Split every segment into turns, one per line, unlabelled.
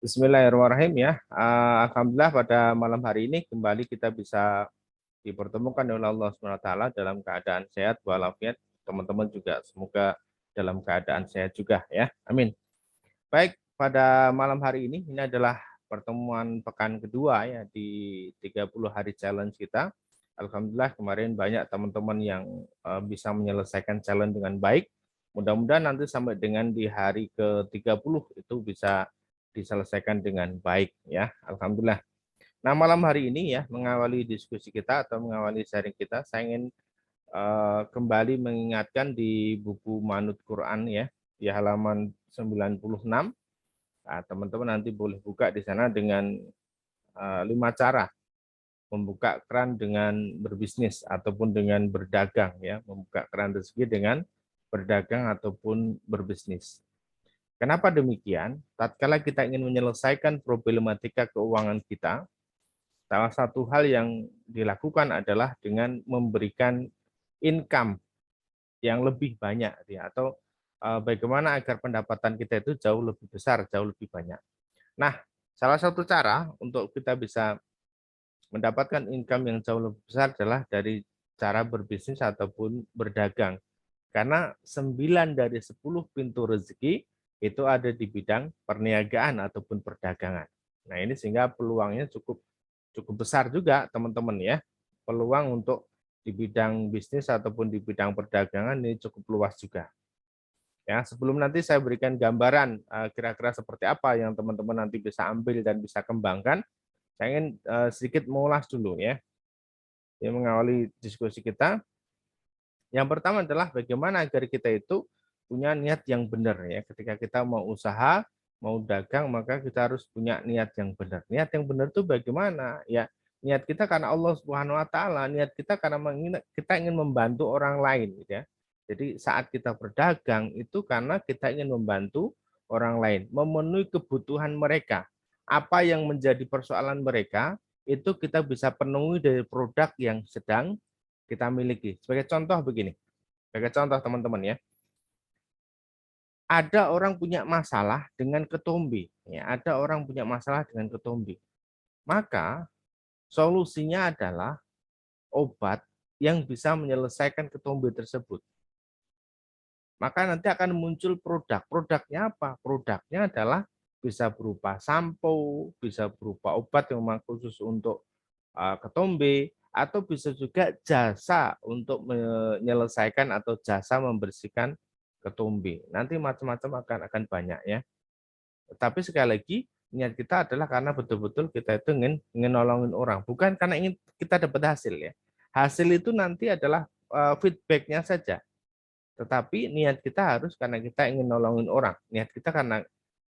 Bismillahirrahmanirrahim ya. Alhamdulillah pada malam hari ini kembali kita bisa dipertemukan oleh Allah SWT dalam keadaan sehat walafiat. Teman-teman juga semoga dalam keadaan sehat juga ya. Amin. Baik, pada malam hari ini adalah pertemuan pekan kedua ya di 30 hari challenge kita. Alhamdulillah kemarin banyak teman-teman yang bisa menyelesaikan challenge dengan baik. Mudah-mudahan nanti sampai dengan di hari ke-30 itu bisa diselesaikan dengan baik ya. Alhamdulillah. Nah, malam hari ini ya mengawali diskusi kita atau mengawali sharing kita, saya ingin kembali mengingatkan di buku Manut Quran ya di halaman 96. Nah, teman-teman nanti boleh buka di sana dengan 5 cara membuka keran dengan berbisnis ataupun dengan berdagang ya, membuka keran rezeki dengan berdagang ataupun berbisnis. Kenapa demikian? Tatkala kita ingin menyelesaikan problematika keuangan kita, salah satu hal yang dilakukan adalah dengan memberikan income yang lebih banyak ya, atau bagaimana agar pendapatan kita itu jauh lebih besar, jauh lebih banyak. Nah, salah satu cara untuk kita bisa mendapatkan income yang jauh lebih besar adalah dari cara berbisnis ataupun berdagang. Karena 9 dari 10 pintu rezeki itu ada di bidang perniagaan ataupun perdagangan. Nah, ini sehingga peluangnya cukup cukup besar juga, teman-teman ya. Peluang untuk di bidang bisnis ataupun di bidang perdagangan ini cukup luas juga. Ya, sebelum nanti saya berikan gambaran kira-kira seperti apa yang teman-teman nanti bisa ambil dan bisa kembangkan, saya ingin sedikit mengulas dulu ya. Yang mengawali diskusi kita, yang pertama adalah bagaimana agar kita itu punya niat yang benar ya. Ketika kita mau usaha, mau dagang, maka kita harus punya niat yang benar. Niat yang benar itu bagaimana? Ya, niat kita karena Allah Subhanahu wa taala, niat kita karena kita ingin membantu orang lain gitu ya. Jadi saat kita berdagang itu karena kita ingin membantu orang lain, memenuhi kebutuhan mereka. Apa yang menjadi persoalan mereka itu kita bisa penuhi dari produk yang sedang kita miliki. Sebagai contoh begini, sebagai contoh teman-teman ya, ada orang punya masalah dengan ketombe, ya, ada orang punya masalah dengan ketombe. Maka solusinya adalah obat yang bisa menyelesaikan ketombe tersebut. Maka nanti akan muncul produk. Produknya apa? Produknya adalah bisa berupa sampo, bisa berupa obat yang memang khusus untuk ketombe, atau bisa juga jasa untuk menyelesaikan atau jasa membersihkan ketombe. Nanti macam-macam akan banyak ya. Tapi sekali lagi niat kita adalah karena betul-betul kita itu ingin nolongin orang, bukan karena ingin kita dapat hasil ya. Hasil itu nanti adalah feedbacknya saja. Tetapi niat kita harus karena kita ingin nolongin orang. Niat kita karena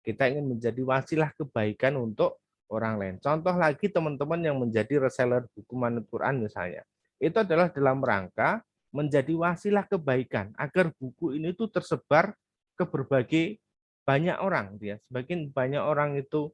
kita ingin menjadi wasilah kebaikan untuk orang lain. Contoh lagi teman-teman yang menjadi reseller buku Manut Quran misalnya. Itu adalah dalam rangka menjadi wasilah kebaikan agar buku ini tuh tersebar ke berbagai banyak orang dia. Semakin banyak orang itu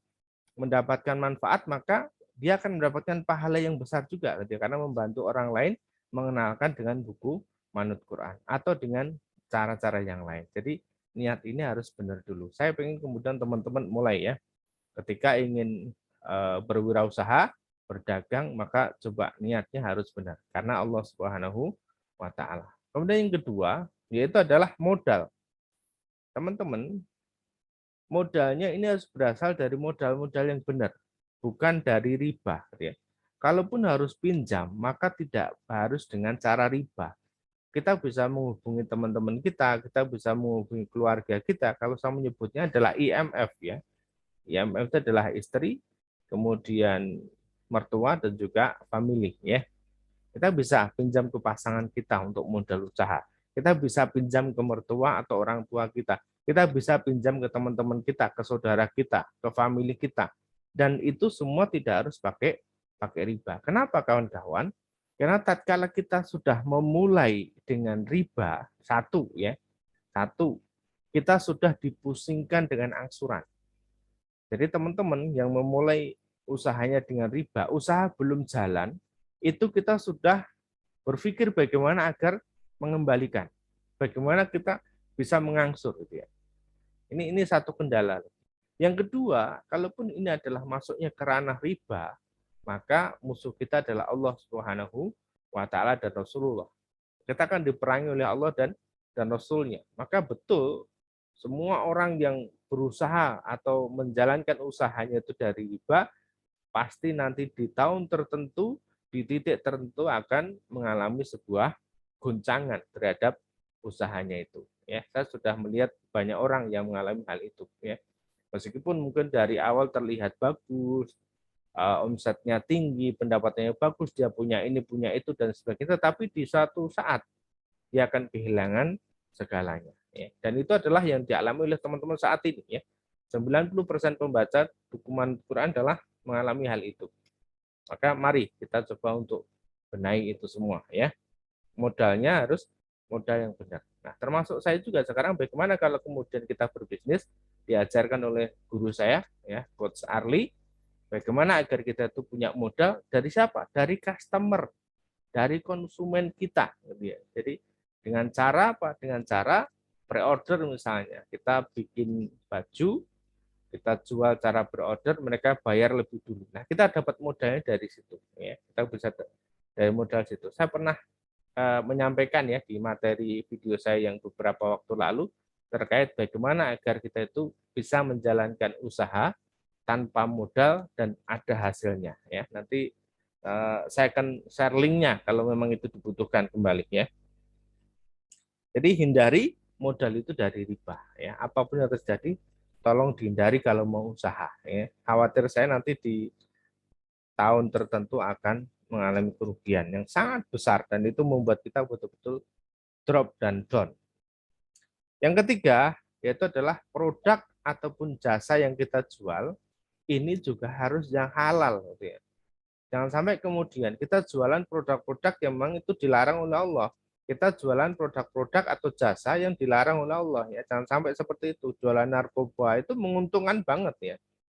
mendapatkan manfaat, maka dia akan mendapatkan pahala yang besar juga gitu, karena membantu orang lain mengenalkan dengan buku Manut Quran atau dengan cara-cara yang lain. Jadi niat ini harus benar dulu. Saya ingin kemudian teman-teman mulai ya, ketika ingin berwirausaha, berdagang, maka coba niatnya harus benar karena Allah Subhanahu wa taala. Kemudian yang kedua, yaitu adalah modal. Teman-teman, modalnya ini harus berasal dari modal-modal yang benar, bukan dari riba. Ya. Kalaupun harus pinjam, maka tidak harus dengan cara riba. Kita bisa menghubungi teman-teman kita bisa menghubungi keluarga kita. Kalau saya menyebutnya adalah IMF ya. IMF itu adalah istri, kemudian mertua dan juga family ya. Kita bisa pinjam ke pasangan kita untuk modal usaha. Kita bisa pinjam ke mertua atau orang tua kita. Kita bisa pinjam ke teman-teman kita, ke saudara kita, ke family kita. Dan itu semua tidak harus pakai riba. Kenapa kawan-kawan? Karena tatkala kita sudah memulai dengan riba, satu, kita sudah dipusingkan dengan angsuran. Jadi teman-teman yang memulai usahanya dengan riba, usaha belum jalan, itu kita sudah berpikir bagaimana agar mengembalikan. Bagaimana kita bisa mengangsur gitu ya. Ini satu kendala. Yang kedua, kalaupun ini adalah masuknya ke ranah riba, maka musuh kita adalah Allah Subhanahu wa taala dan Rasulullah. Kita akan diperangi oleh Allah dan Rasulnya. Maka betul semua orang yang berusaha atau menjalankan usahanya itu dari riba, pasti nanti di tahun tertentu, di titik tertentu akan mengalami sebuah goncangan terhadap usahanya itu. Ya, saya sudah melihat banyak orang yang mengalami hal itu. Ya, meskipun mungkin dari awal terlihat bagus, omsetnya tinggi, pendapatannya bagus, dia punya ini, punya itu dan sebagainya, tapi di suatu saat dia akan kehilangan segalanya. Ya. Dan itu adalah yang dialami oleh teman-teman saat ini. Ya. 90% pembaca dokumen Quran adalah mengalami hal itu. Maka mari kita coba untuk benahi itu semua. Ya. Modalnya harus modal yang benar. Nah, termasuk saya juga sekarang bagaimana kalau kemudian kita berbisnis, diajarkan oleh guru saya, ya, Coach Arli, bagaimana agar kita itu punya modal dari siapa? Dari customer, dari konsumen kita. Gitu ya. Jadi dengan cara apa? Dengan cara pre-order misalnya. Kita bikin baju, kita jual cara pre-order, mereka bayar lebih dulu. Nah, kita dapat modalnya dari situ. Ya. Kita bisa dari modal situ. Saya pernah menyampaikan ya di materi video saya yang beberapa waktu lalu terkait bagaimana agar kita itu bisa menjalankan usaha tanpa modal dan ada hasilnya ya. Nanti saya akan share linknya kalau memang itu dibutuhkan kembali ya. Jadi hindari modal itu dari riba ya. Apapun yang terjadi tolong dihindari kalau mau usaha ya. Khawatir saya nanti di tahun tertentu akan mengalami kerugian yang sangat besar dan itu membuat kita betul-betul drop dan down. Yang ketiga yaitu adalah produk ataupun jasa yang kita jual ini juga harus yang halal gitu ya. Jangan sampai kemudian kita jualan produk-produk yang memang itu dilarang oleh Allah. Kita jualan produk-produk atau jasa yang dilarang oleh Allah ya. Jangan sampai seperti itu. Jualan narkoba itu menguntungkan banget ya.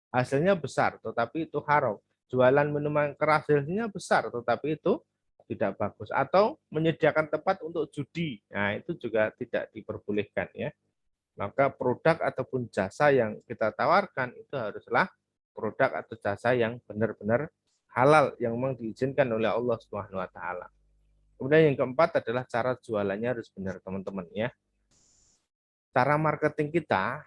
Hasilnya besar tetapi itu haram. Jualan minuman keras hasilnya besar tetapi itu tidak bagus atau menyediakan tempat untuk judi. Nah, itu juga tidak diperbolehkan ya. Maka produk ataupun jasa yang kita tawarkan itu haruslah produk atau jasa yang benar-benar halal yang memang diizinkan oleh Allah Subhanahu wa taala. Kemudian yang keempat adalah cara jualannya harus benar, teman-teman ya. Cara marketing kita,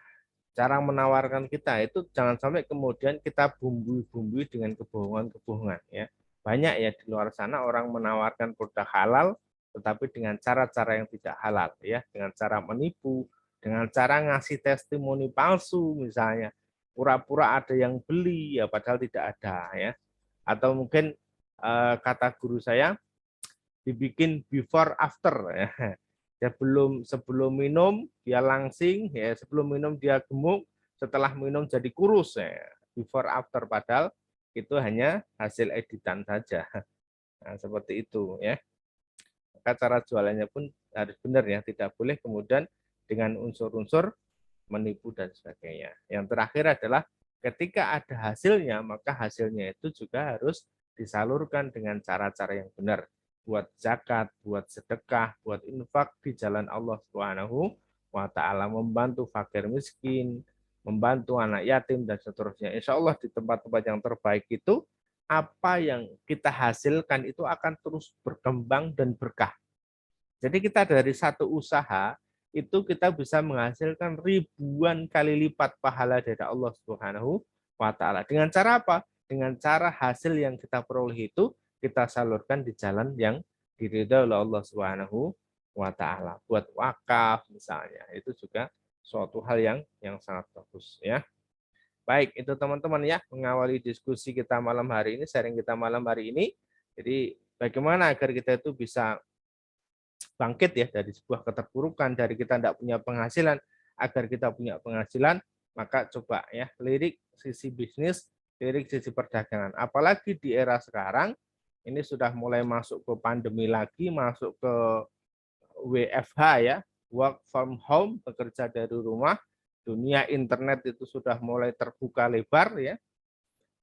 cara menawarkan kita itu jangan sampai kemudian kita bumbui-bumbui dengan kebohongan-kebohongan ya. Banyak ya di luar sana orang menawarkan produk halal tetapi dengan cara-cara yang tidak halal ya, dengan cara menipu, dengan cara ngasih testimoni palsu misalnya. Pura-pura ada yang beli ya padahal tidak ada ya. Atau mungkin kata guru saya dibikin before after ya. Sebelum minum dia langsing ya, sebelum minum dia gemuk, setelah minum jadi kurus ya. Before after padahal itu hanya hasil editan saja. Nah, seperti itu ya. Maka cara jualannya pun harus benar ya, tidak boleh kemudian dengan unsur-unsur menipu dan sebagainya. Yang terakhir adalah ketika ada hasilnya, maka hasilnya itu juga harus disalurkan dengan cara-cara yang benar. Buat zakat, buat sedekah, buat infak di jalan Allah Subhanahu wa taala, membantu fakir miskin, membantu anak yatim dan seterusnya. Insya Allah di tempat-tempat yang terbaik itu apa yang kita hasilkan itu akan terus berkembang dan berkah. Jadi kita dari satu usaha itu kita bisa menghasilkan ribuan kali lipat pahala dari Allah Subhanahu wa taala. Dengan cara apa? Dengan cara hasil yang kita peroleh itu kita salurkan di jalan yang diridhoi oleh Allah Subhanahu wa taala. Buat wakaf misalnya, itu juga suatu hal yang sangat bagus ya. Baik, itu teman-teman ya mengawali diskusi kita malam hari ini, sharing kita malam hari ini. Jadi bagaimana agar kita itu bisa bangkit ya dari sebuah keterpurukan, dari kita tidak punya penghasilan, agar kita punya penghasilan, maka coba ya lirik sisi bisnis, lirik sisi perdagangan. Apalagi di era sekarang, ini sudah mulai masuk ke pandemi lagi, masuk ke WFH ya, work from home, bekerja dari rumah, dunia internet itu sudah mulai terbuka lebar ya,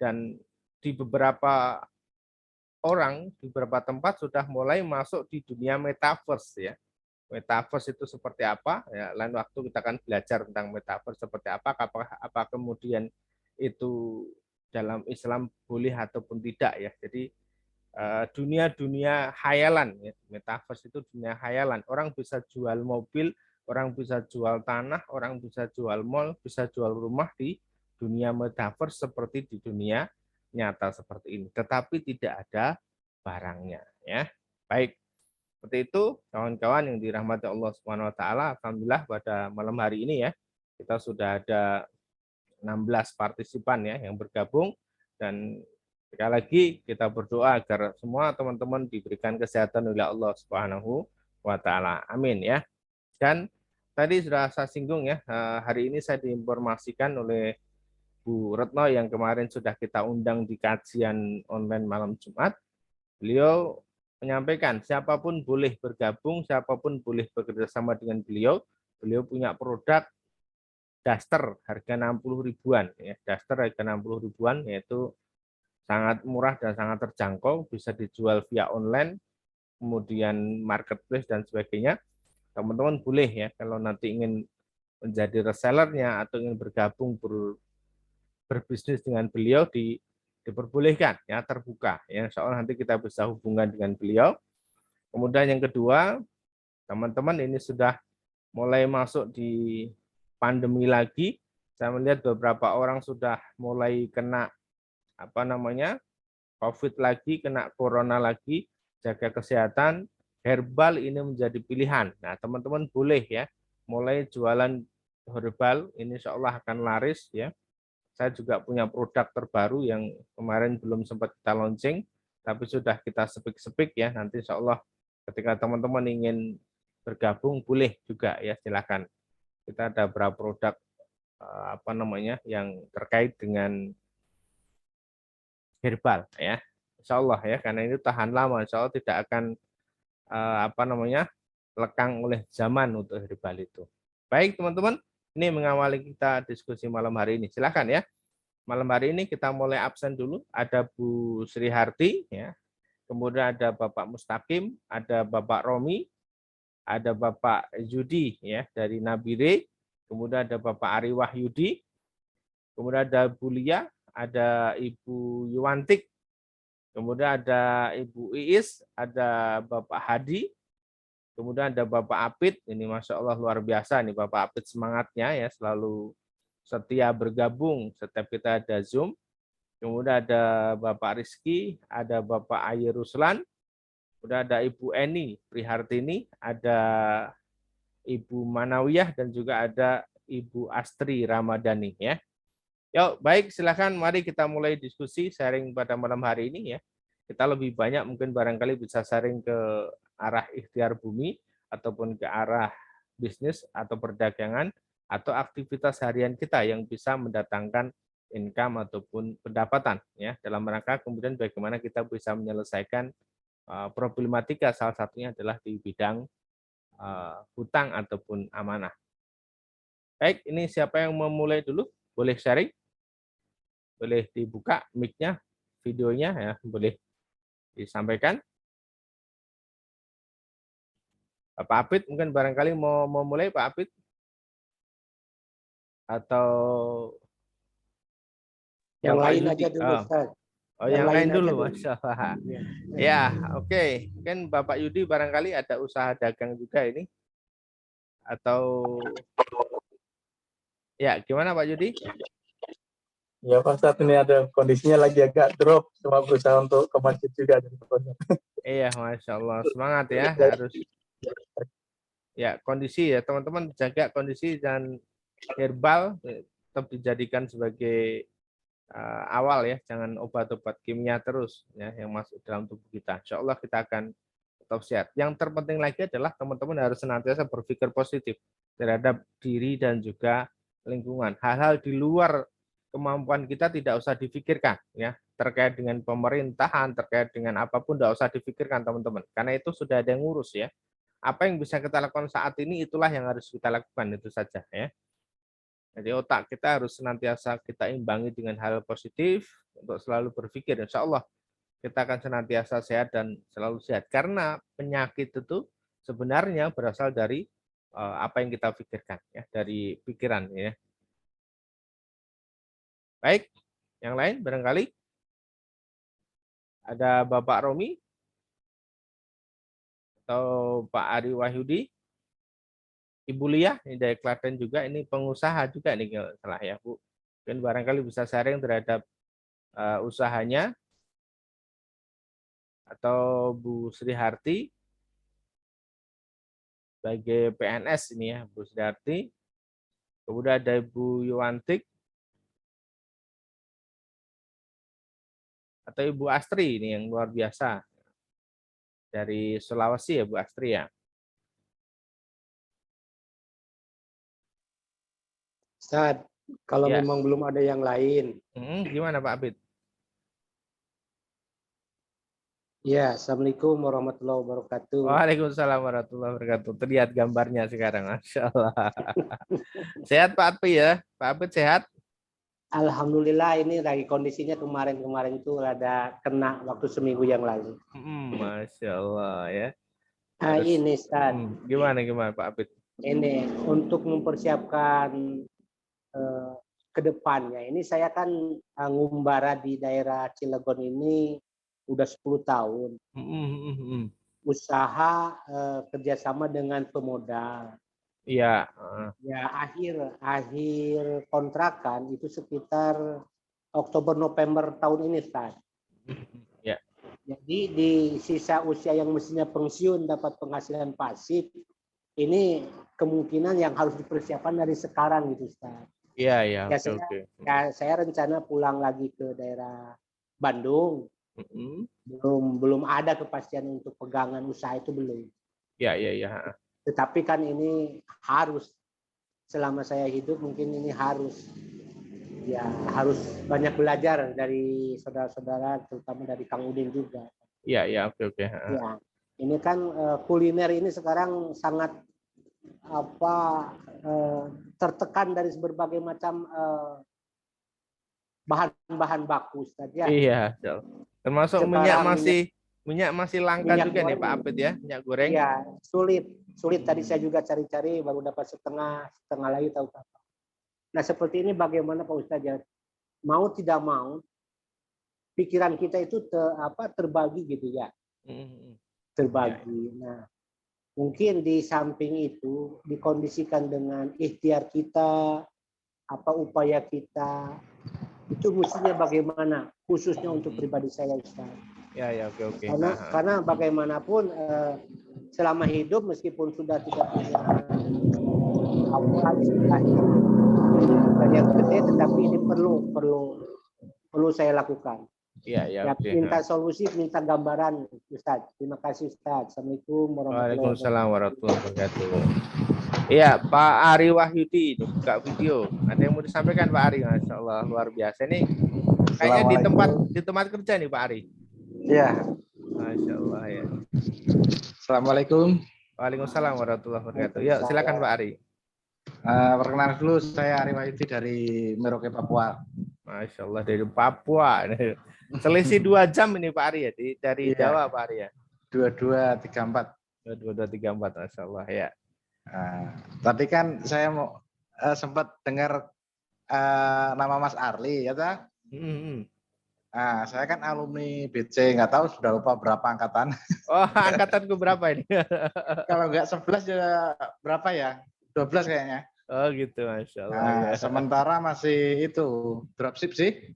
dan di beberapa orang, di beberapa tempat sudah mulai masuk di dunia metaverse ya. metaverse itu seperti apa. Ya, lain waktu kita akan belajar tentang metaverse seperti apa, apa kemudian itu dalam Islam boleh ataupun tidak ya. Jadi dunia-dunia hayalan ya. Metaverse itu dunia hayalan. Orang bisa jual mobil, orang bisa jual tanah, orang bisa jual mall, bisa jual rumah di dunia metaverse seperti di dunia nyata seperti ini. Tetapi tidak ada barangnya ya. Baik. Seperti itu kawan-kawan yang dirahmati Allah Subhanahu wa taala. Alhamdulillah pada malam hari ini ya kita sudah ada 16 partisipan ya yang bergabung, dan sekali lagi kita berdoa agar semua teman-teman diberikan kesehatan oleh Allah Subhanahu wa taala. Amin ya. Dan tadi sudah saya singgung ya, hari ini saya diinformasikan oleh Bu Retno yang kemarin sudah kita undang di kajian online malam Jumat. Beliau menyampaikan siapapun boleh bergabung, siapapun boleh bekerja sama dengan beliau. Beliau punya produk daster harga 60 ribuan ya, daster harga 60 ribuan, yaitu sangat murah dan sangat terjangkau, bisa dijual via online, kemudian marketplace dan sebagainya. Teman-teman boleh ya kalau nanti ingin menjadi resellernya atau ingin bergabung berbisnis dengan beliau diperbolehkan ya, terbuka ya. Soal nanti kita bisa hubungan dengan beliau. Kemudian yang kedua, teman-teman ini sudah mulai masuk di pandemi lagi. Saya melihat beberapa orang sudah mulai kena COVID lagi, kena corona lagi. Jaga kesehatan, herbal ini menjadi pilihan. Nah, teman-teman boleh ya mulai jualan herbal, ini insya Allah akan laris ya. Saya juga punya produk terbaru yang kemarin belum sempat kita launching, tapi sudah kita sepik-sepik ya. Nanti insya Allah ketika teman-teman ingin bergabung boleh juga ya, silakan. Kita ada beberapa produk yang terkait dengan herbal ya. Insya Allah ya, karena itu tahan lama, insya Allah tidak akan lekang oleh zaman untuk herbal itu. Baik teman-teman, ini mengawali kita diskusi malam hari ini. Silakan ya. Malam hari ini kita mulai absen dulu. Ada Bu Sri Harti ya. Kemudian ada Bapak Mustaqim, ada Bapak Romi, ada Bapak Yudi ya dari Nabire, kemudian ada Bapak Ari Wahyudi, kemudian ada Bu Lia, ada Ibu Yuwantik, kemudian ada Ibu Iis, ada Bapak Hadi, kemudian ada Bapak Apit. Ini Masya Allah luar biasa nih Bapak Apit, semangatnya ya, selalu setia bergabung setiap kita ada Zoom. Kemudian ada Bapak Rizky, ada Bapak Ayi Ruslan, kemudian ada Ibu Eni Prihartini, ada Ibu Manawiyah, dan juga ada Ibu Astri Ramadhani ya. Yuk, baik, silakan mari kita mulai diskusi sharing pada malam hari ini ya. Kita lebih banyak mungkin barangkali bisa sharing ke arah ikhtiar bumi ataupun ke arah bisnis atau perdagangan atau aktivitas harian kita yang bisa mendatangkan income ataupun pendapatan ya, dalam rangka kemudian bagaimana kita bisa menyelesaikan problematika, salah satunya adalah di bidang hutang ataupun amanah. Baik, ini siapa yang memulai dulu? Boleh sharing? Boleh dibuka mic-nya, videonya ya, boleh disampaikan. Pak Apit mungkin barangkali mau mulai Pak Apit, atau
yang
Bapak
lain
Yudi?
aja dulu, Ustaz.
Yang lain dulu, Masya Allah. Ya, oke. Mungkin Bapak Yudi barangkali ada usaha dagang juga ini, atau ya gimana Pak Yudi?
Ya Pak, saat ini ada kondisinya lagi agak drop, cuma berusaha untuk ke masjid juga.
Iya, Masya Allah, semangat ya, harus ya kondisi ya teman-teman, jaga kondisi dan herbal tetap dijadikan sebagai awal ya, jangan obat-obat kimia terus ya yang masuk dalam tubuh kita. Insya Allah kita akan tetap sehat. Yang terpenting lagi adalah teman-teman harus senantiasa berpikir positif terhadap diri dan juga lingkungan. Hal-hal di luar kemampuan kita tidak usah difikirkan ya, terkait dengan pemerintahan, terkait dengan apapun tidak usah difikirkan teman-teman, karena itu sudah ada yang ngurus ya. Apa yang bisa kita lakukan saat ini, itulah yang harus kita lakukan, itu saja ya. Jadi otak kita harus senantiasa kita imbangi dengan hal positif untuk selalu berpikir, insya Allah kita akan senantiasa sehat dan selalu sehat. Karena penyakit itu sebenarnya berasal dari apa yang kita pikirkan, ya, dari pikiran, ya. Baik, yang lain barangkali ada Bapak Romi atau Pak Ari Wahyudi, Ibu Lia ini dari Klaten juga, ini pengusaha juga nih kalau salah ya Bu. Mungkin barangkali bisa sharing terhadap usahanya, atau Bu Sri Harti sebagai PNS ini ya, Bu Sri Harti. Kemudian ada Ibu Yuwantik atau Ibu Astri ini yang luar biasa dari Sulawesi ya Bu Astri ya.
Ustaz, kalau
Ya.
memang belum ada yang lain.
Gimana Pak Abid?
Ya, Assalamualaikum warahmatullahi wabarakatuh.
Waalaikumsalam warahmatullahi wabarakatuh. Terlihat gambarnya sekarang, Masya Allah. Sehat Pak Abid ya? Pak Abid sehat?
Alhamdulillah, ini lagi kondisinya kemarin-kemarin itu ada kena waktu seminggu yang lalu.
Masya Allah ya.
Ini Ustaz,
Gimana Pak Abid?
ini untuk mempersiapkan ke depannya. Ini saya kan ngumbara di daerah Cilegon ini udah 10 tahun. Usaha kerjasama dengan pemodal.
Iya.
Ya, akhir kontrakan itu sekitar Oktober November tahun ini, Ustaz.
Ya.
Jadi di sisa usia yang mestinya pensiun dapat penghasilan pasif, ini kemungkinan yang harus dipersiapkan dari sekarang gitu, Ustaz.
Iya.
Ya,
Oke.
saya rencana pulang lagi ke daerah Bandung. Belum ada kepastian untuk pegangan usaha itu belum.
Iya.
Tetapi kan ini harus, selama saya hidup mungkin ini harus banyak belajar dari saudara-saudara, terutama dari Kang Udin juga.
Iya, oke.
Ya, ini kan kuliner ini sekarang sangat tertekan dari berbagai macam bahan-bahan baku, Ustaz, ya.
Iya, termasuk
Sekarang
minyak masih langka
minyak
juga nih
goreng.
Pak Abid ya, minyak goreng.
Iya, sulit. Tadi saya juga cari-cari baru dapat setengah lagi tahu. Nah, seperti ini bagaimana Pak Ustaz? Mau tidak mau pikiran kita itu terbagi gitu ya. Terbagi. Nah, mungkin di samping itu dikondisikan dengan ikhtiar kita, upaya kita, itu mestinya bagaimana, khususnya untuk pribadi saya, Ustaz.
Ya, oke.
Karena bagaimanapun selama hidup meskipun sudah tidak punya istilahnya bukan yang gede, tetapi ini perlu saya lakukan.
Iya, oke.
Minta solusi, minta gambaran, Ustaz. Terima kasih, Ustaz. Assalamualaikum
Waalaikumsalam warahmatullahi wabarakatuh. Iya, Pak Ari Wahyudi buka video. Ada yang mau disampaikan Pak Ari? Masya Allah, luar biasa nih. Kayaknya di tempat kerja nih Pak Ari.
Iya.
Masya Allah ya.
Assalamualaikum.
Waalaikumsalam warahmatullahi wabarakatuh. Ya, silakan Pak Ari.
Perkenalan dulu, saya Ari Wahyudi dari Merauke, Papua.
Masya Allah, dari Papua. Selisih 2 jam ini Pak Ari ya, dari Jawa Pak Ari ya.
2234.
2234, Masya Allah ya.
Tadi kan saya mau sempat dengar nama Mas Arli ya tak? Saya kan alumni BC, nggak tahu sudah lupa berapa angkatan.
Oh, angkatanku berapa ini?
Kalau nggak 11 ya berapa ya? 12 kayaknya.
Oh gitu, Masya Allah.
Sementara masih itu dropship sih.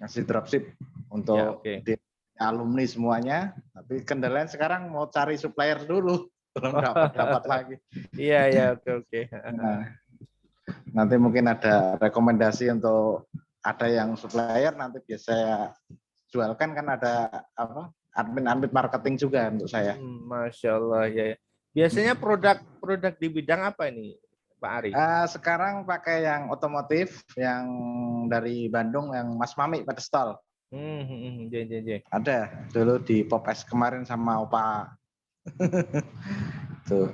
Masih dropship untuk di alumni semuanya. Tapi kendalanya sekarang mau cari supplier dulu. Belum dapat lagi.
Iya, oke.
Nanti mungkin ada rekomendasi untuk ada yang supplier, nanti biasa saya jualkan, kan ada admin marketing juga untuk saya.
Masya Allah ya. Biasanya produk di bidang apa ini Pak Ari?
Sekarang pakai yang otomotif, yang dari Bandung, yang Mas Mami pada stall. Ada dulu di Popes kemarin sama Opa. Tuh.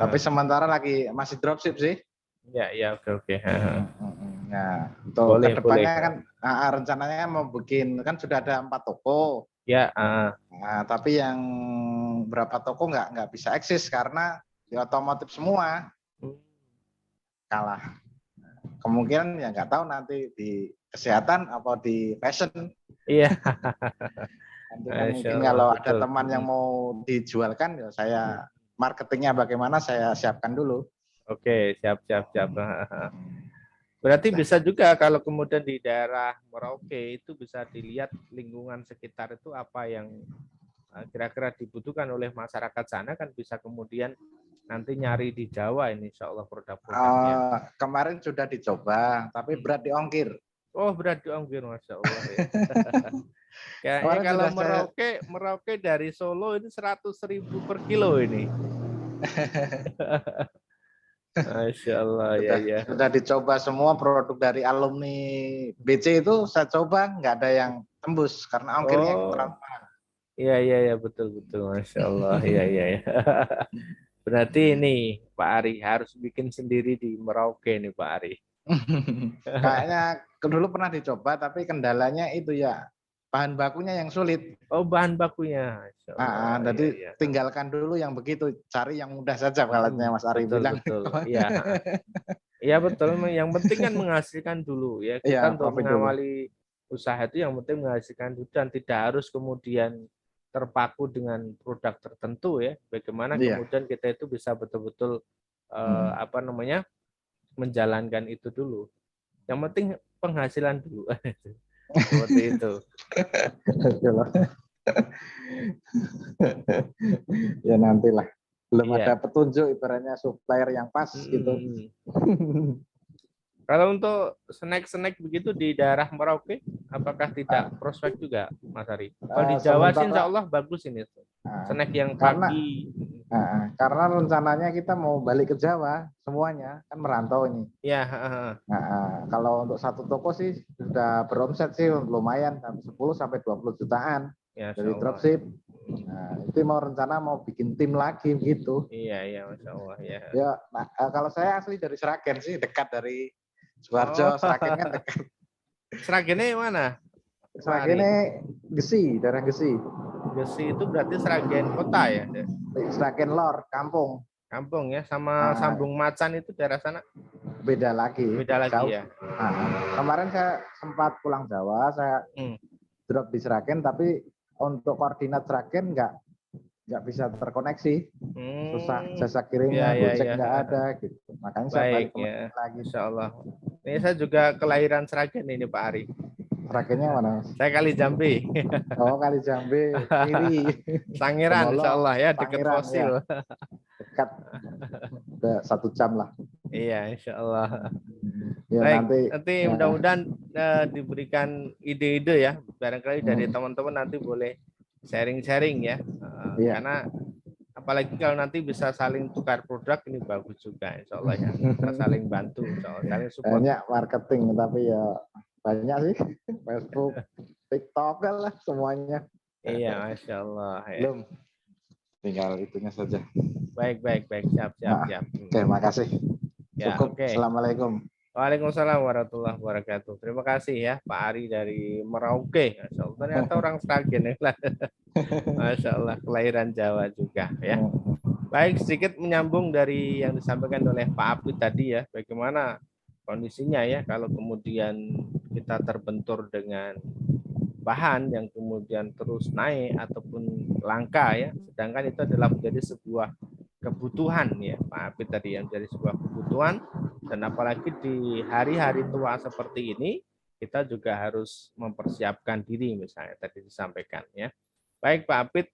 Tapi sementara lagi masih dropship sih.
Ya, oke.
Nah, untuk kedepannya kan rencananya mau bikin, kan sudah ada 4 toko.
Ya.
Tapi yang beberapa toko nggak bisa eksis karena di otomotif semua kalah. Kemungkinan ya nggak tahu nanti di kesehatan atau di fashion.
Iya.
Nanti kan mungkin kalau ada teman yang mau dijualkan, ya saya marketingnya bagaimana saya siapkan dulu.
Oke, siap. Berarti bisa juga kalau kemudian di daerah Merauke itu bisa dilihat lingkungan sekitar itu apa yang kira-kira dibutuhkan oleh masyarakat sana, kan bisa kemudian nanti nyari di Jawa ini insya Allah produk-produknya.
Kemarin sudah dicoba, tapi berat di ongkir.
Oh, berat di ongkir, Masya Allah. Ya. Kayaknya kalau Merauke dari Solo ini 100.000 per kilo ini. Masya Allah, ya.
Sudah dicoba semua produk dari alumni BC itu saya coba, nggak ada yang tembus karena ongkirnya kurang mahal.
Iya, betul, Masya Allah, iya. Berarti ini Pak Ari harus bikin sendiri di Merauke nih Pak Ari.
Kayaknya dulu pernah dicoba, tapi kendalanya itu ya bahan bakunya yang sulit.
Oh, bahan bakunya.
Jadi tinggalkan dulu yang begitu, cari yang mudah saja kalau Mas Ari bilang.
Betul. Iya betul. Yang penting kan menghasilkan dulu ya. Kita untuk mengawali usaha itu yang penting menghasilkan dulu dan tidak harus kemudian terpaku dengan produk tertentu ya. Bagaimana kemudian kita itu bisa betul-betul menjalankan itu dulu. Yang penting penghasilan dulu. Seperti itu.
Ya nantilah. Belum ada petunjuk ibaratnya supplier yang pas gitu.
Kalau untuk snack begitu di daerah Merauke, apakah tidak prospek juga, Mas Ari? Kalau di Jawa sih insya Allah bagus ini. Snack yang pagi.
Karena rencananya kita mau balik ke Jawa semuanya, kan merantau ini.
Iya.
Kalau untuk satu toko sih sudah beromset sih lumayan, 10-20 jutaan
ya,
dari dropship. Itu rencana mau bikin tim lagi gitu.
Iya, Masya Allah.
Ya, kalau saya asli dari Sragen sih, dekat dari Suharjo. Sragen kan dekat.
Sragennya mana?
Sragennya Gesi, daerah Gesi.
Gesi itu berarti Sragen kota ya?
Sragen Lor, kampung.
Kampung ya, sama Sambung Macan itu daerah sana?
Beda lagi.
Jauh. Ya.
Kemarin saya sempat pulang Jawa, saya drop di Sragen, tapi untuk koordinat Sragen nggak bisa terkoneksi, susah, jasa kirimnya, Gojek nggak ada, gitu. Makanya saya balik lagi.
Insya Allah. Ini saya juga kelahiran Sragen ini Pak Ari.
Sragennya mana?
Saya Kalijambe.
Oh, Kalijambe, kiri.
Sangiran, insya Allah ya, dekat Fosil.
Ya. Dekat, udah 1 jam lah.
Iya, insya Allah.
Ya,
baik, nanti mudah-mudahan diberikan ide-ide ya, barangkali dari teman-teman nanti boleh sharing-sharing ya. Karena apalagi kalau nanti bisa saling tukar produk ini bagus juga, insya Allah ya. Kita saling bantu, insya Allah, saling support.
Banyak marketing, tapi ya banyak sih, Facebook, TikTok lah semuanya.
Iya, Masya Allah. Ya.
Belum, tinggal itunya saja.
Baik, siap.
Oke, makasih. Cukup. Assalamualaikum.
Waalaikumsalam warahmatullahi wabarakatuh. Terima kasih ya Pak Ari dari Merauke. Masya Allah. Ternyata orang Sragen ya. Masya Allah, kelahiran Jawa juga ya. Baik, sedikit menyambung dari yang disampaikan oleh Pak Apit tadi ya. Bagaimana kondisinya ya kalau kemudian kita terbentur dengan bahan yang kemudian terus naik ataupun langka ya, sedangkan itu adalah menjadi sebuah kebutuhan ya Pak Apit tadi, yang menjadi sebuah kebutuhan, dan apalagi di hari-hari tua seperti ini kita juga harus mempersiapkan diri misalnya tadi disampaikan ya. Baik Pak Apit,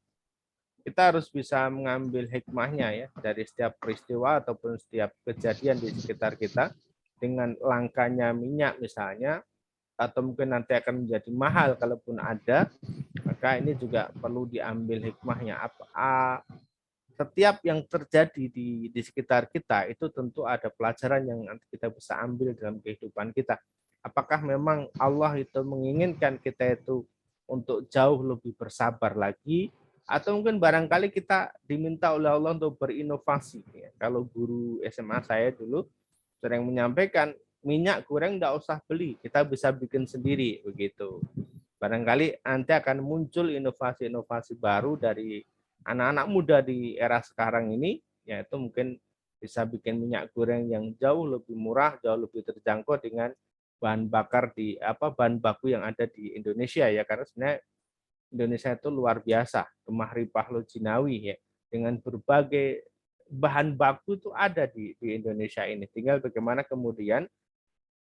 kita harus bisa mengambil hikmahnya ya dari setiap peristiwa ataupun setiap kejadian di sekitar kita. Dengan langkanya minyak misalnya, atau mungkin nanti akan menjadi mahal kalaupun ada, maka ini juga perlu diambil hikmahnya. Setiap yang terjadi di sekitar kita itu tentu ada pelajaran yang nanti kita bisa ambil dalam kehidupan kita. Apakah memang Allah itu menginginkan kita itu untuk jauh lebih bersabar lagi, atau mungkin barangkali kita diminta oleh Allah untuk berinovasi. Kalau guru SMA saya dulu sering menyampaikan, minyak goreng enggak usah beli, kita bisa bikin sendiri begitu. Barangkali nanti akan muncul inovasi-inovasi baru dari anak-anak muda di era sekarang ini, yaitu mungkin bisa bikin minyak goreng yang jauh lebih murah, jauh lebih terjangkau dengan bahan baku yang ada di Indonesia ya, karena sebenarnya Indonesia itu luar biasa, Gemah Ripah Lojinawi ya, dengan berbagai bahan baku itu ada di Indonesia ini. Tinggal bagaimana kemudian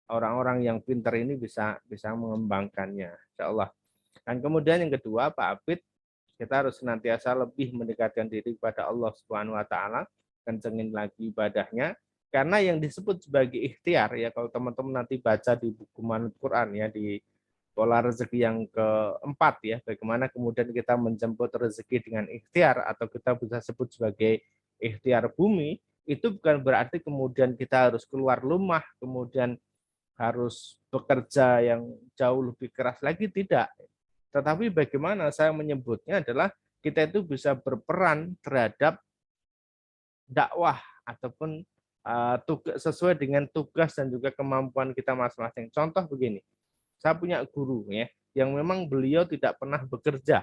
orang-orang yang pintar ini bisa mengembangkannya, insya Allah. Dan kemudian yang kedua, Pak Abid, kita harus senantiasa lebih mendekatkan diri kepada Allah Subhanahu Wa Taala, kencengin lagi ibadahnya, karena yang disebut sebagai ikhtiar ya, kalau teman-teman nanti baca di buku Manut Quran ya, di pola rezeki yang keempat ya, bagaimana kemudian kita menjemput rezeki dengan ikhtiar, atau kita bisa sebut sebagai ikhtiar bumi, itu bukan berarti kemudian kita harus keluar rumah, kemudian harus bekerja yang jauh lebih keras lagi, tidak. Tetapi bagaimana saya menyebutnya adalah kita itu bisa berperan terhadap dakwah ataupun sesuai dengan tugas dan juga kemampuan kita masing-masing. Contoh begini, saya punya guru ya, yang memang beliau tidak pernah bekerja.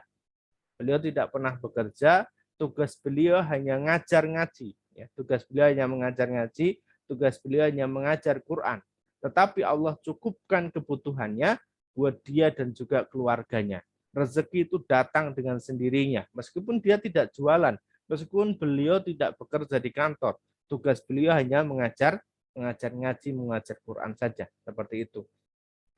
Beliau tidak pernah bekerja, tugas beliau hanya ngajar ngaji. Ya, tugas beliau hanya mengajar ngaji, tugas beliau hanya mengajar Quran. Tetapi Allah cukupkan kebutuhannya buat dia dan juga keluarganya. Rezeki itu datang dengan sendirinya, meskipun dia tidak jualan, meskipun beliau tidak bekerja di kantor. Tugas beliau hanya mengajar ngaji, mengajar Quran saja, seperti itu.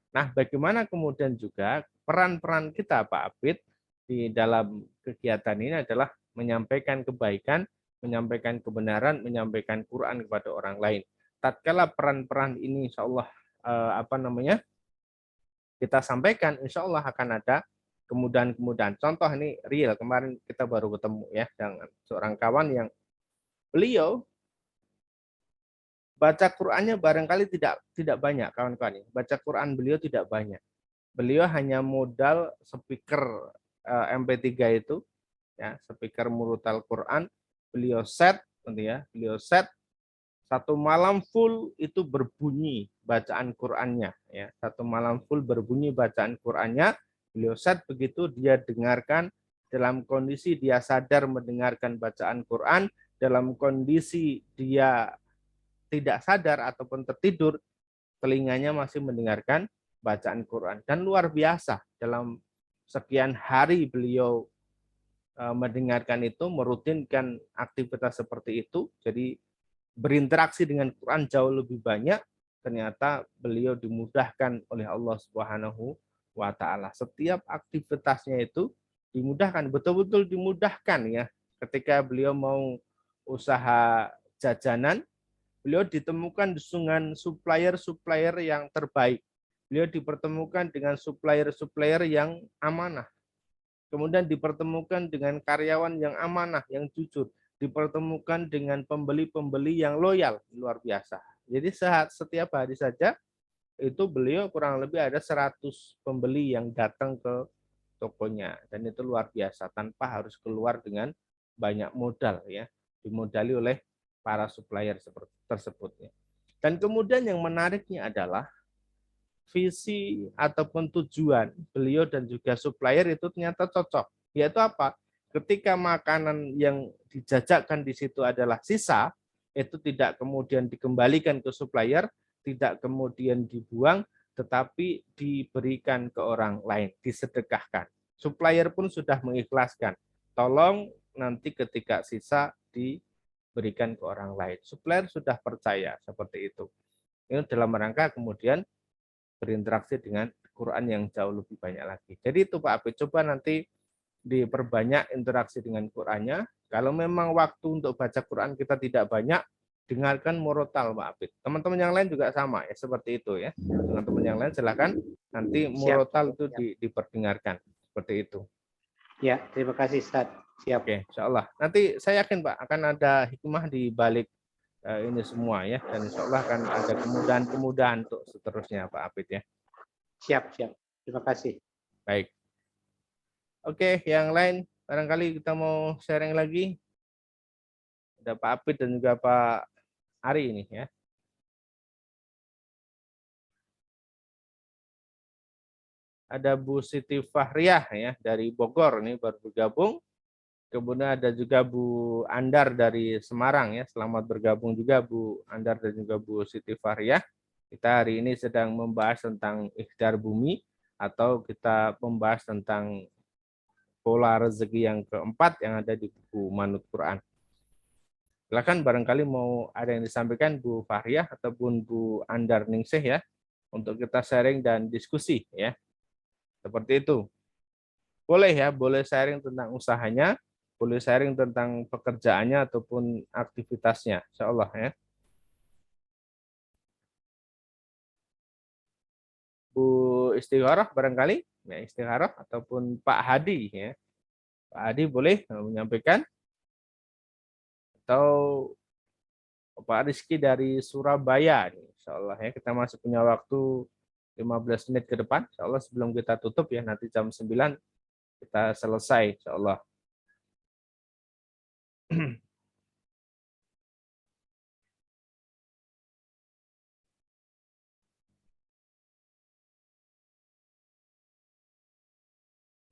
Nah, bagaimana kemudian juga peran-peran kita, Pak Abid, di dalam kegiatan ini adalah menyampaikan kebaikan, menyampaikan kebenaran, menyampaikan Quran kepada orang lain. Tatkala peran-peran ini insya Allah kita sampaikan, insya Allah akan ada kemudahan-kemudahan. Contoh ini real, kemarin kita baru ketemu ya dengan seorang kawan yang beliau baca Qur'annya barangkali tidak banyak, kawan-kawan. Baca Qur'an beliau tidak banyak. Beliau hanya modal speaker MP3 itu, ya, speaker Murutal Quran. Beliau set, beliau set satu malam full itu berbunyi bacaan Qur'annya, ya. Satu malam full berbunyi bacaan Qur'annya. Beliau set begitu, dia dengarkan dalam kondisi dia sadar mendengarkan bacaan Quran, dalam kondisi dia tidak sadar ataupun tertidur, telinganya masih mendengarkan bacaan Quran. Dan luar biasa, dalam sekian hari beliau mendengarkan itu, merutinkan aktivitas seperti itu, jadi berinteraksi dengan Quran jauh lebih banyak. Ternyata beliau dimudahkan oleh Allah Subhanahu wa Ta'ala. Setiap aktivitasnya itu dimudahkan, betul-betul dimudahkan ya. Ketika beliau mau usaha jajanan, beliau ditemukan dengan supplier-supplier yang terbaik. Beliau dipertemukan dengan supplier-supplier yang amanah. Kemudian dipertemukan dengan karyawan yang amanah, yang jujur. Dipertemukan dengan pembeli-pembeli yang loyal, luar biasa. Jadi setiap hari saja itu beliau kurang lebih ada 100 pembeli yang datang ke tokonya, dan itu luar biasa tanpa harus keluar dengan banyak modal ya, dimodali oleh para supplier seperti tersebut ya. Dan kemudian yang menariknya adalah visi ataupun tujuan beliau dan juga supplier itu ternyata cocok, yaitu apa? Ketika makanan yang dijajakan di situ adalah sisa, itu tidak kemudian dikembalikan ke supplier, tidak kemudian dibuang, tetapi diberikan ke orang lain, disedekahkan. Supplier pun sudah mengikhlaskan, tolong nanti ketika sisa diberikan ke orang lain. Supplier sudah percaya seperti itu. Ini dalam rangka kemudian berinteraksi dengan Quran yang jauh lebih banyak lagi. Jadi itu Pak Abid, coba nanti diperbanyak interaksi dengan Qurannya. Kalau memang waktu untuk baca Quran kita tidak banyak, dengarkan murotal Pak Abid. Teman-teman yang lain juga sama ya, seperti itu ya. Teman-teman yang lain silakan nanti murotal itu diperdengarkan seperti itu.
Ya, terima kasih Ustaz. Siap.
Oke, insya Allah. Nanti saya yakin Pak akan ada hikmah di balik ini semua ya, dan insya Allah akan ada kemudahan-kemudahan untuk seterusnya Pak Abid ya.
Siap. Terima kasih.
Baik. Oke, yang lain barangkali kita mau sharing lagi. Ada Pak Abid dan juga Pak Ari ini ya. Ada Bu Siti Fahriah ya dari Bogor, ini baru bergabung. Kemudian ada juga Bu Andar dari Semarang ya. Selamat bergabung juga Bu Andar dan juga Bu Siti Fahriyah. Kita hari ini sedang membahas tentang ikhtiar bumi atau kita membahas tentang pola rezeki yang keempat yang ada di buku Manut Quran. Silakan barangkali mau ada yang disampaikan Bu Fahriyah ataupun Bu Andar Ningsih ya untuk kita sharing dan diskusi ya. Seperti itu. Boleh ya, boleh sharing tentang usahanya, boleh sharing tentang pekerjaannya ataupun aktivitasnya, insya Allah ya. Bu Istigharah barangkali, ya Istigharah ataupun Pak Hadi ya. Pak Hadi boleh menyampaikan atau Pak Rizky dari Surabaya, insya Allah ya. Kita masih punya waktu 15 menit ke depan, insya Allah sebelum kita tutup ya, nanti jam 9 kita selesai, insya Allah.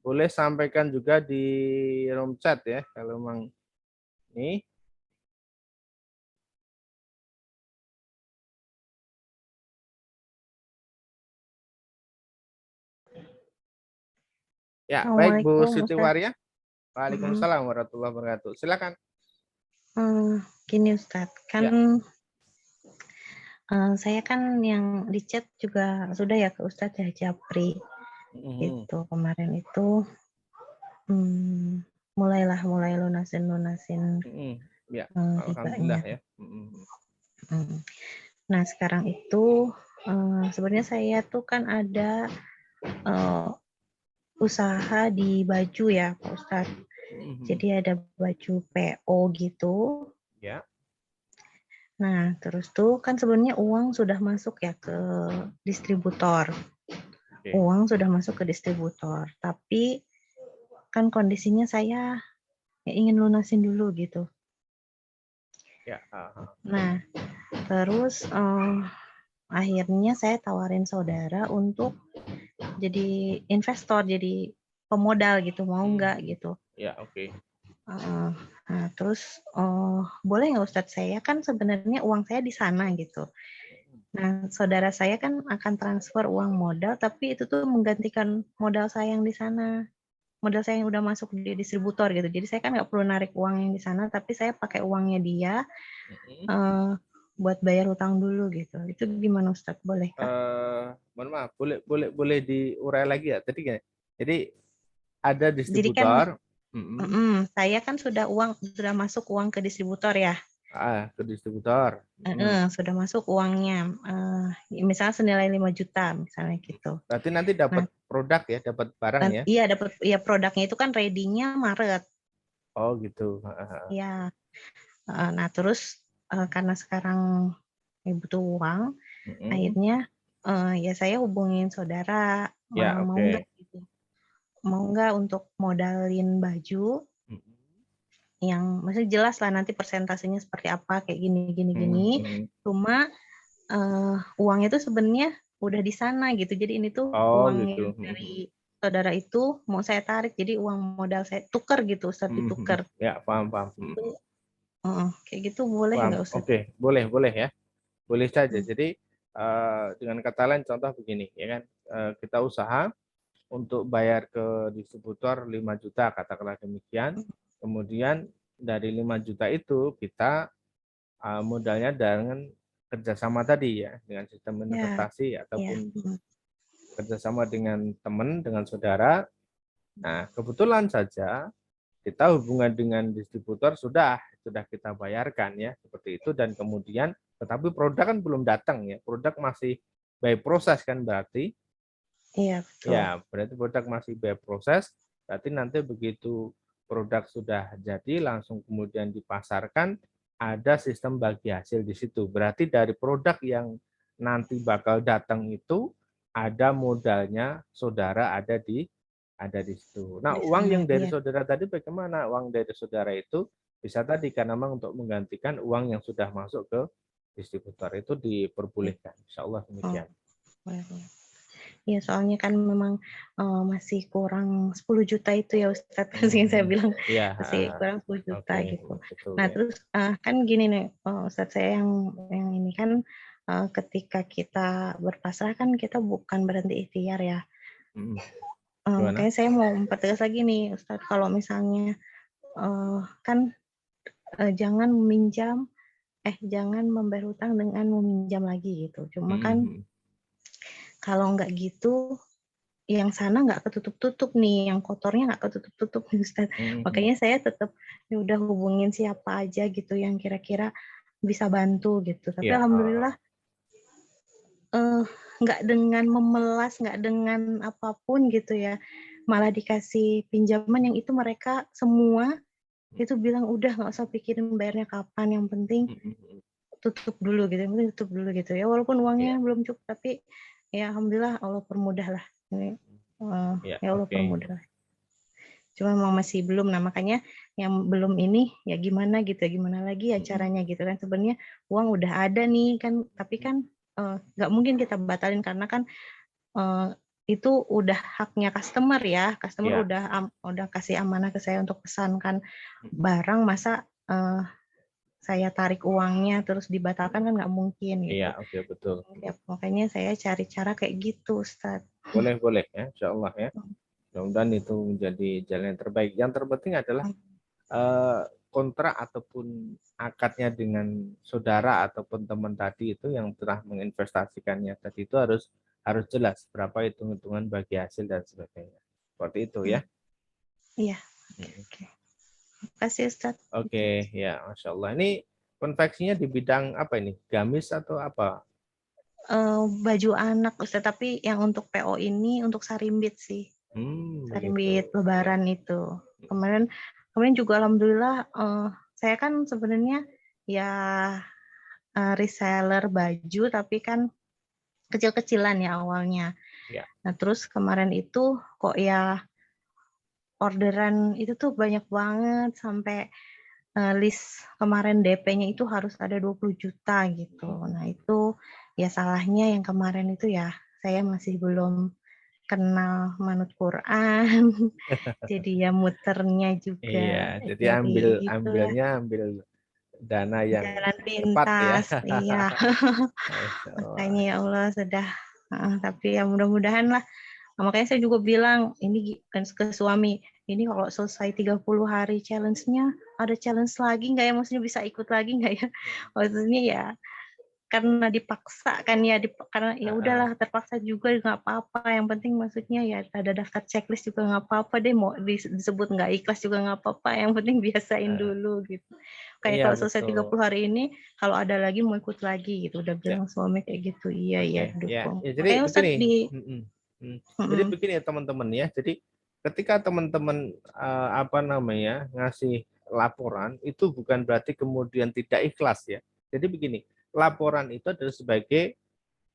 Boleh sampaikan juga di room chat ya, kalau memang ini. Ya, baik Bu Siti Waria. Waalaikumsalam warahmatullahi wabarakatuh. Silakan.
Gini Ustadz, kan
Ya.
Saya kan yang di chat juga sudah ya ke Ustadz ya Japri. Itu kemarin itu mulai lunasin
Ya, alhamdulillah ya.
Nah sekarang itu sebenarnya saya tuh kan ada usaha di baju ya Pak Ustadz. Jadi ada baju PO gitu.
Ya.
Nah terus tuh kan sebenarnya uang sudah masuk ya ke distributor. Uang sudah masuk ke distributor, tapi kan kondisinya saya ingin lunasin dulu gitu.
Ya.
Nah, terus akhirnya saya tawarin saudara untuk jadi investor, jadi pemodal gitu, mau nggak gitu.
Ya, oke.
Nah, terus boleh nggak Ustadz, saya kan sebenarnya uang saya di sana gitu. Nah, saudara saya kan akan transfer uang modal, tapi itu tuh menggantikan modal saya yang di sana. Modal saya yang udah masuk di distributor gitu. Jadi saya kan nggak perlu narik uang yang di sana, tapi saya pakai uangnya dia buat bayar utang dulu gitu. Itu gimana Ustadz? Boleh kah?
Mohon maaf, boleh diurai lagi ya. Jadi ada
Jadi
distributor.
kan saya kan sudah masuk uang ke distributor ya.
Ke distributor.
Sudah masuk uangnya. Misalnya senilai 5 juta misalnya gitu.
Berarti nanti dapat produk ya, dapat barang ya?
Iya, dapat ya, produknya itu kan ready-nya Maret.
Oh gitu.
Iya. Nah terus karena sekarang butuh uang, akhirnya ya saya hubungin saudara,
Ya,
mau nggak gitu, mau nggak untuk modalin baju yang maksudnya jelas lah nanti persentasenya seperti apa, kayak gini. Cuma uangnya itu sebenarnya udah di sana gitu. Jadi ini tuh uang
gitu.
yang dari saudara itu mau saya tarik, jadi uang modal saya tuker gitu, Ustadz, ditukar.
Ya, paham.
Itu kayak gitu boleh nggak Ustadz?
Oke, boleh ya. Boleh saja. Jadi dengan kata lain contoh begini ya kan, kita usaha untuk bayar ke distributor 5 juta katakanlah demikian. Kemudian dari 5 juta itu kita modalnya dengan kerjasama tadi ya, dengan sistem investasi ataupun kerjasama dengan teman, dengan saudara. Nah, kebetulan saja kita hubungan dengan distributor sudah kita bayarkan ya, seperti itu. Dan kemudian tetapi produk kan belum datang ya, produk masih by proses kan berarti.
Iya, betul.
Ya, berarti produk masih by proses. Berarti nanti begitu produk sudah jadi langsung kemudian dipasarkan, ada sistem bagi hasil di situ. Berarti dari produk yang nanti bakal datang itu ada modalnya saudara ada di situ. Nah, uang yang dari saudara tadi bagaimana? Uang dari saudara itu bisa tadi karena memang untuk menggantikan uang yang sudah masuk ke distributor itu diperbolehkan. Insya Allah demikian.
Ya soalnya kan memang masih kurang 10 juta itu ya Ustadz, yang saya bilang
Iya,
masih kurang 10 juta
oke,
gitu.
betul
Nah
ya.
terus kan gini nih Ustadz, saya yang ini kan ketika kita berpasrah kan kita bukan berhenti ikhtiar ya.
Gimana?
Makanya saya mau mempertegas lagi nih Ustadz, kalau misalnya kan jangan membayar hutang dengan meminjam lagi gitu. Cuma kan kalau nggak gitu, yang sana nggak ketutup-tutup nih, yang kotornya nggak ketutup-tutup nih Ustaz. Makanya saya tetap ya udah hubungin siapa aja gitu yang kira-kira bisa bantu gitu. Tapi alhamdulillah nggak dengan memelas, nggak dengan apapun gitu ya, malah dikasih pinjaman yang itu mereka semua itu bilang udah nggak usah pikirin bayarnya kapan, yang penting tutup dulu gitu, yang penting tutup dulu gitu ya, walaupun uangnya belum cukup tapi ya alhamdulillah Allah permudah lah ini. Ya Allah permudah lah. Cuma memang masih belum, nah makanya yang belum ini ya gimana gitu, gimana lagi ya caranya gitu kan. Sebenarnya uang udah ada nih kan, tapi kan nggak mungkin kita batalin karena kan itu udah haknya customer ya, customer udah kasih amanah ke saya untuk pesankan barang, masa saya tarik uangnya terus dibatalkan kan nggak mungkin gitu.
Iya, oke, betul.
Ya, makanya saya cari cara kayak gitu, Ustaz.
Boleh ya, insya Allah ya. Mudah-mudahan itu menjadi jalan yang terbaik. Yang terpenting adalah kontrak ataupun akadnya dengan saudara ataupun teman tadi itu yang telah menginvestasikannya tadi itu harus jelas berapa hitung-hitungan bagi hasil dan sebagainya. Seperti itu ya.
Iya. Oke. Terima kasih Ustaz.
Oke, ya, Masya Allah. Ini konveksinya di bidang apa ini? Gamis atau apa?
Baju anak Ustaz, tapi yang untuk PO ini untuk sarimbit sih. Sarimbit lebaran itu. Kemarin juga alhamdulillah saya kan sebenarnya ya reseller baju tapi kan kecil-kecilan ya awalnya.
Ya.
Nah, terus kemarin itu kok ya orderan itu tuh banyak banget sampai list kemarin DP-nya itu harus ada 20 juta gitu. Nah, itu ya salahnya yang kemarin itu ya saya masih belum kenal manut Quran. Jadi ya muternya juga.
Iya, jadi ambil dana yang
jalan
tepat ya.
pintas. Iya. Makanya ya Allah sudah. Tapi ya mudah-mudahan lah. Makanya saya juga bilang ini kan ke suami, ini kalau selesai 30 hari challenge-nya, ada challenge lagi nggak ya? Maksudnya bisa ikut lagi nggak ya? Maksudnya ya karena dipaksa kan ya, karena ya udahlah terpaksa juga nggak apa-apa. Yang penting maksudnya ya ada daftar checklist juga nggak apa-apa deh, mau disebut nggak ikhlas juga nggak apa-apa. Yang penting biasain dulu gitu. Kayak
Iya,
kalau selesai 30 hari ini, kalau ada lagi mau ikut lagi gitu. Udah bilang suami kayak gitu. Iya, dukung.
Ya, jadi
Makanya Ustaz
begini. Jadi begini ya teman-teman ya. Jadi ketika teman-teman ngasih laporan itu bukan berarti kemudian tidak ikhlas ya. Jadi begini, laporan itu adalah sebagai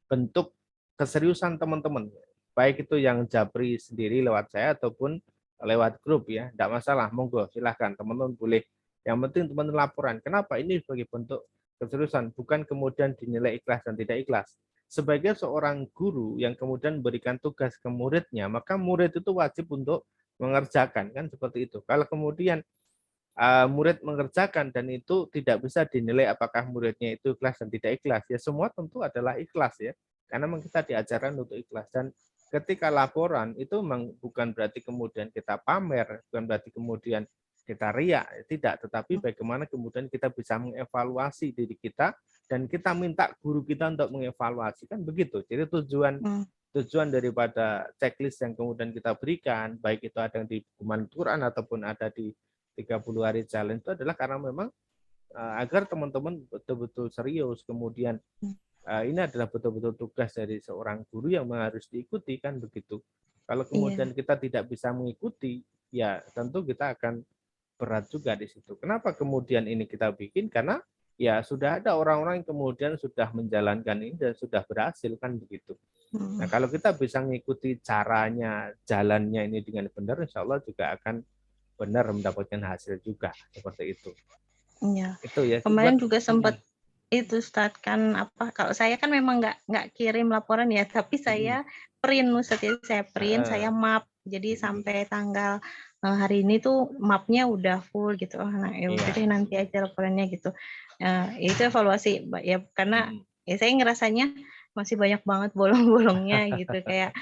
bentuk keseriusan teman-teman. Baik itu yang Japri sendiri lewat saya ataupun lewat grup ya. Tidak masalah, monggo silahkan teman-teman boleh. Yang penting teman-teman laporan. Kenapa? Ini sebagai bentuk keseriusan, bukan kemudian dinilai ikhlas dan tidak ikhlas. Sebagai seorang guru yang kemudian memberikan tugas ke muridnya, maka murid itu wajib untuk mengerjakan, kan seperti itu. Kalau kemudian murid mengerjakan dan itu tidak bisa dinilai apakah muridnya itu ikhlas dan tidak ikhlas, ya semua tentu adalah ikhlas ya, karena memang kita diajarkan untuk ikhlas. Dan ketika laporan itu memang bukan berarti kemudian kita pamer, bukan berarti kemudian kita riak, tidak, tetapi bagaimana kemudian kita bisa mengevaluasi diri kita dan kita minta guru kita untuk mengevaluasi, kan begitu. Jadi tujuan daripada checklist yang kemudian kita berikan, baik itu ada di buku Quran ataupun ada di 30 hari challenge itu adalah karena memang agar teman-teman betul-betul serius, kemudian ini adalah betul-betul tugas dari seorang guru yang harus diikuti, kan begitu. Kalau kemudian kita tidak bisa mengikuti, ya tentu kita akan berat juga di situ. Kenapa kemudian ini kita bikin? Karena ya sudah ada orang-orang yang kemudian sudah menjalankan ini dan sudah berhasil, kan begitu. Nah, kalau kita bisa mengikuti caranya, jalannya ini dengan benar, insya Allah juga akan benar mendapatkan hasil juga, seperti itu.
Iya.
Itu ya.
Kemarin juga sempat itu Ustadz kan apa, kalau saya kan memang nggak kirim laporan ya, tapi saya print Ustadz, jadi saya print, saya map, jadi sampai tanggal hari ini tuh mapnya udah full gitu. Nah ya udah deh nanti aja laporannya gitu. Itu evaluasi ya, karena ya saya ngerasanya masih banyak banget bolong-bolongnya gitu, kayak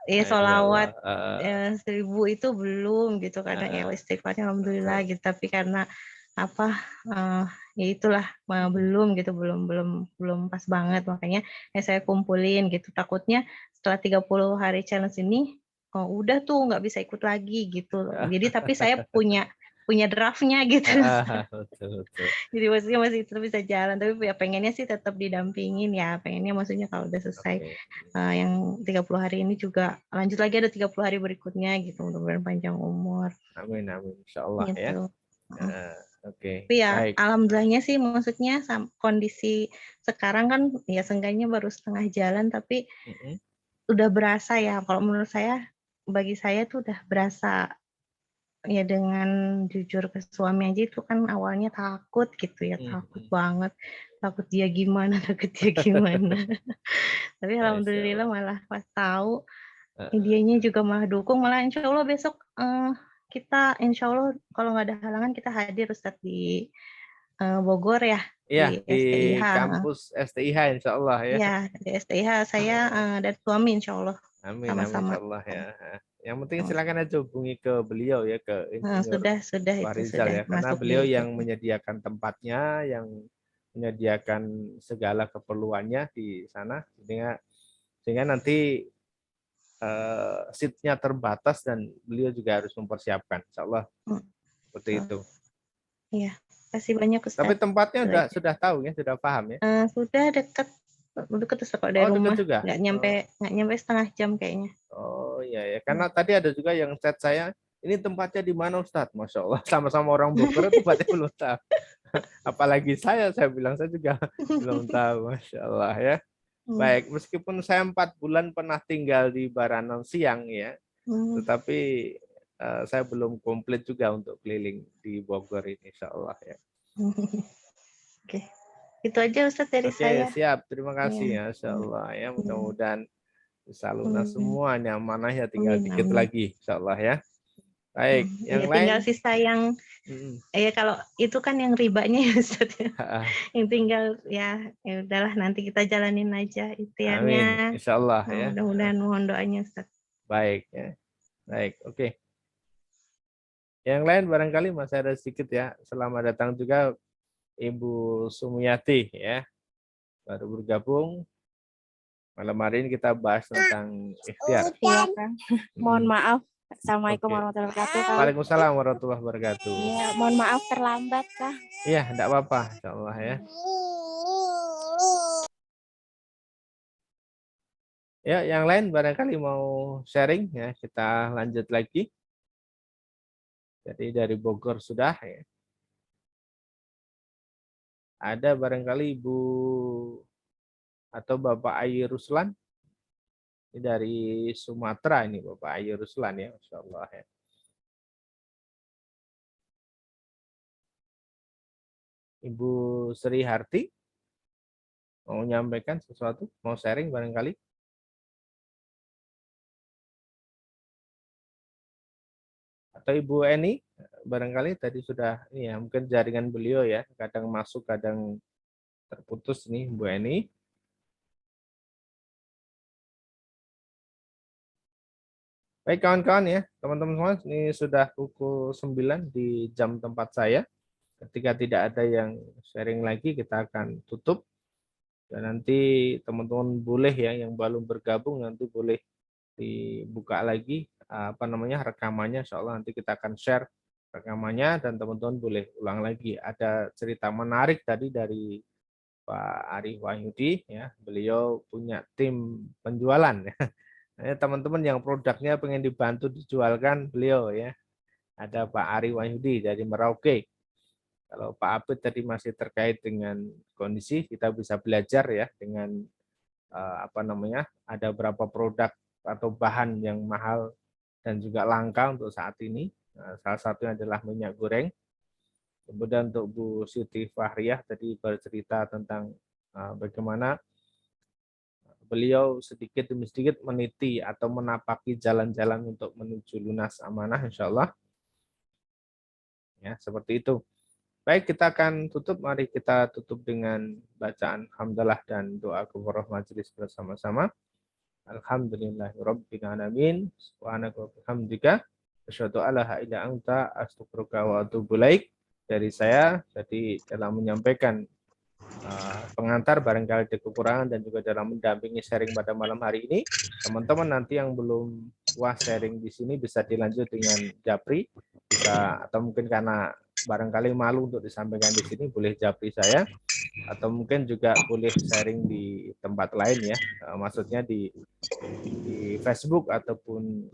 sholawat 1000 itu belum gitu, kadang ya istighfarnya alhamdulillah gitu, tapi karena apa ya itulah belum gitu, belum pas banget, makanya saya kumpulin gitu, takutnya setelah 30 hari challenge ini udah tuh nggak bisa ikut lagi gitu. Jadi tapi saya punya draftnya gitu.
Betul.
Jadi maksudnya masih tetap bisa jalan, tapi ya pengennya sih tetap didampingin ya, pengennya maksudnya kalau udah selesai yang 30 hari ini juga lanjut lagi ada 30 hari berikutnya gitu, mudah-mudahan panjang umur.
Amin, insyaallah ya.
Gitu.
Oke.
Tapi ya
Baik.
alhamdulillahnya sih, maksudnya kondisi sekarang kan ya seenggaknya baru setengah jalan, tapi udah berasa ya, kalau menurut saya, bagi saya tuh udah berasa ya, dengan jujur ke suami aja itu kan awalnya takut gitu ya, takut banget, takut dia gimana, tapi alhamdulillah malah pas tahu dianya juga malah dukung, malah insya Allah besok kita insya Allah kalau nggak ada halangan kita hadir Ustadz di Bogor ya,
Iya,
di STIH.
kampus STIH insya Allah ya.
Ya, di STIH saya dan suami insya Allah.
Amin,
Sama-sama.
insya Allah ya. Yang penting silakan aja hubungi ke beliau ya, ke Insinyur
sudah
Farizal ya, karena
masuk
beliau
di
yang menyediakan tempatnya, yang menyediakan segala keperluannya di sana, sehingga nanti seatnya terbatas dan beliau juga harus mempersiapkan, insya Allah seperti itu.
Iya, kasih banyak Ustaz.
Tapi tempatnya sudah tahu ya, sudah paham ya?
Sudah dekat Ustaz, kok dari rumah.
Juga?
Nggak nyampe setengah jam kayaknya.
Oh iya ya, karena tadi ada juga yang chat saya, ini tempatnya di mana Ustadz? Masya Allah, sama-sama orang Bogor tempatnya belum tahu. Apalagi saya bilang saya juga belum tahu, Masya Allah ya. Baik, meskipun saya 4 bulan pernah tinggal di Baranang Siang ya, tetapi saya belum komplit juga untuk keliling di Bogor ini, Insya Allah ya.
Oke, itu aja Ustadz dari saya.
Oke, siap. Terima kasih ya, Insya Allah ya. Mudah-mudahan bisa lunas semua, ini amanah ya, tinggal dikit lagi, Insya Allah ya. Baik, yang lain.
Tinggal sisa yang kalau itu kan yang ribanya ya Ustaz ya. Yang tinggal ya udahlah, nanti kita jalanin aja ikhtiarnya.
Amin, insya Allah ya.
Mudah-mudahan mohon doanya Ustaz.
Baik ya. Baik, oke. Yang lain barangkali masih ada sedikit ya. Selamat datang juga Ibu Sumiyati ya. Baru bergabung. Malam hari ini kita bahas tentang ikhtiar.
Iya, kan. Mohon maaf. Assalamualaikum warahmatullahi wabarakatuh.
Waalaikumsalam warahmatullahi wabarakatuh.
Iya, mohon maaf terlambat, Kak.
Iya, enggak apa-apa, insyaallah ya. Ya, yang lain barangkali mau sharing ya, kita lanjut lagi. Jadi dari Bogor sudah ya. Ada barangkali Ibu atau Bapak Ayu Ruslan. Ini dari Sumatera ini Bapak Ayu Ruslan ya, Masya Allah ya. Ibu Sri Harti mau menyampaikan sesuatu, mau sharing barangkali. Atau Ibu Eni barangkali tadi sudah ini ya, mungkin jaringan beliau ya, kadang masuk kadang terputus nih Bu Eni. Baik kawan-kawan ya, teman-teman semua, ini sudah pukul 9 di jam tempat saya. Ketika tidak ada yang sharing lagi, kita akan tutup. Dan nanti teman-teman boleh ya, yang belum bergabung nanti boleh dibuka lagi rekamannya. Insya Allah nanti kita akan share rekamannya dan teman-teman boleh ulang lagi. Ada cerita menarik tadi dari Pak Ari Wahyudi ya, beliau punya tim penjualan ya. Teman-teman yang produknya pengen dibantu dijualkan beliau ya. Ada Pak Ari Wahyudi dari Merauke. Kalau Pak Abid tadi masih terkait dengan kondisi, kita bisa belajar ya dengan ada berapa produk atau bahan yang mahal dan juga langka untuk saat ini. Salah satunya adalah minyak goreng. Kemudian untuk Bu Siti Fahriyah tadi bercerita tentang bagaimana beliau sedikit demi sedikit meniti atau menapaki jalan-jalan untuk menuju lunas amanah, insya Allah. Ya, seperti itu. Baik, kita akan tutup. Mari kita tutup dengan bacaan hamdalah dan doa kafaraah majelis bersama-sama. Alhamdulillahirabbil alamin. Subhanaka wa bihamdika asyhadu an la ilaha illa anta astaghfiruka wa atubu ilaik. Dari saya, jadi dalam menyampaikan pengantar barangkali ada kekurangan dan juga dalam mendampingi sharing pada malam hari ini, teman-teman nanti yang belum puas sharing di sini bisa dilanjut dengan Japri, bisa, atau mungkin karena barangkali malu untuk disampaikan di sini, boleh Japri saya, atau mungkin juga boleh sharing di tempat lain ya, maksudnya di Facebook ataupun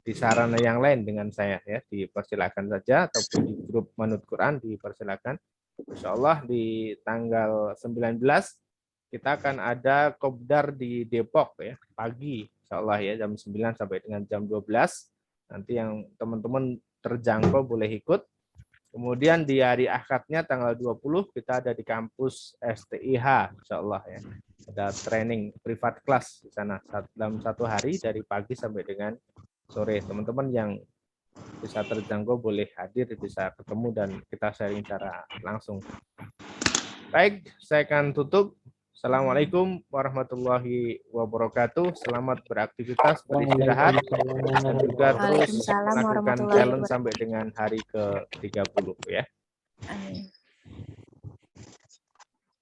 di sarana yang lain dengan saya ya, dipersilakan saja, ataupun di grup Manut Quran dipersilakan. Insya Allah di tanggal 19 kita akan ada kopdar di Depok ya, pagi insya Allah ya, jam 9 sampai dengan jam 12. Nanti yang teman-teman terjangkau boleh ikut. Kemudian di hari akadnya tanggal 20 kita ada di kampus STIH insya Allah ya. Ada training privat kelas di sana dalam 1 hari dari pagi sampai dengan sore. Teman-teman yang bisa terjangkau boleh hadir, bisa ketemu dan kita sharing secara langsung. Baik, saya akan tutup. Assalamualaikum warahmatullahi wabarakatuh. Selamat beraktivitas, beristirahat, dan juga terus melakukan challenge sampai dengan hari ke-30 ya.
Amin.